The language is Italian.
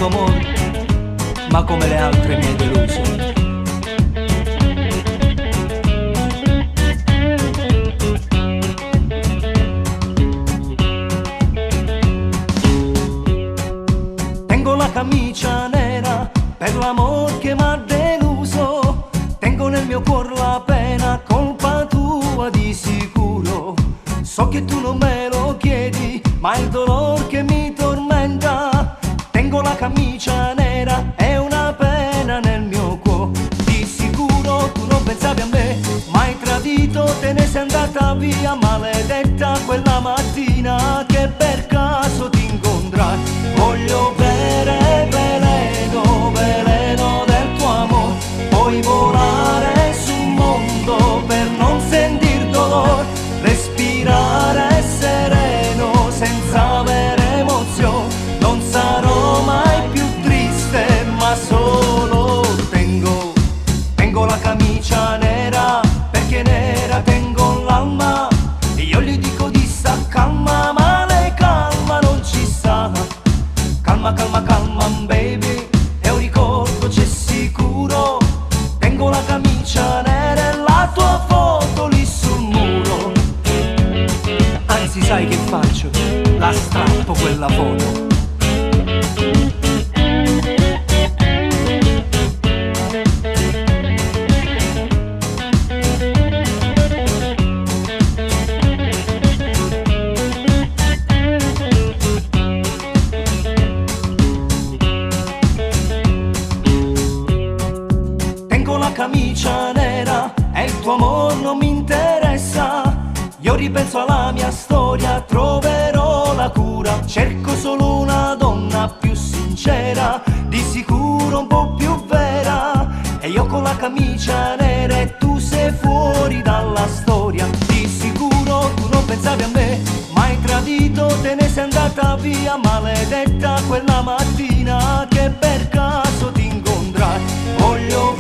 tuo amore, ma come le altre mi hai deluso. Tengo la camicia nera per l'amor che m'ha deluso, tengo nel mio cuore la pena, colpa tua di sicuro. So che tu non me lo chiedi, ma il dolore che mi tormenta. Tengo la camicia nera, è una pena nel mio cuore. Di sicuro tu non pensavi a me, ma hai tradito, te ne sei andata via, maledetta quella mattina che per caso ti incontrai. Voglio bere veleno, veleno del tuo amore, puoi volare sul mondo per non sentir dolore, respirare sereno senza avere emozione. Non sarò mai più triste, ma solo tengo la camicia nera, perché nera tengo l'alma. Io gli dico di sta calma, ma lei calma non ci sta. Calma, calma, calma baby, è un ricordo, c'è sicuro. Tengo la camicia nera e la tua foto lì sul muro. Anzi sai che faccio? La strappo quella foto. Tengo la camicia nera e il tuo amor non mi interessa. Io ripenso alla mia storia, troverò la cura. Cerco solo una donna più sincera, di sicuro un po' più vera. E io con la camicia nera e tu sei fuori dalla storia. Di sicuro tu non pensavi a me, ma hai tradito, te ne sei andata via, maledetta quella mattina che per caso ti incontrai. Voglio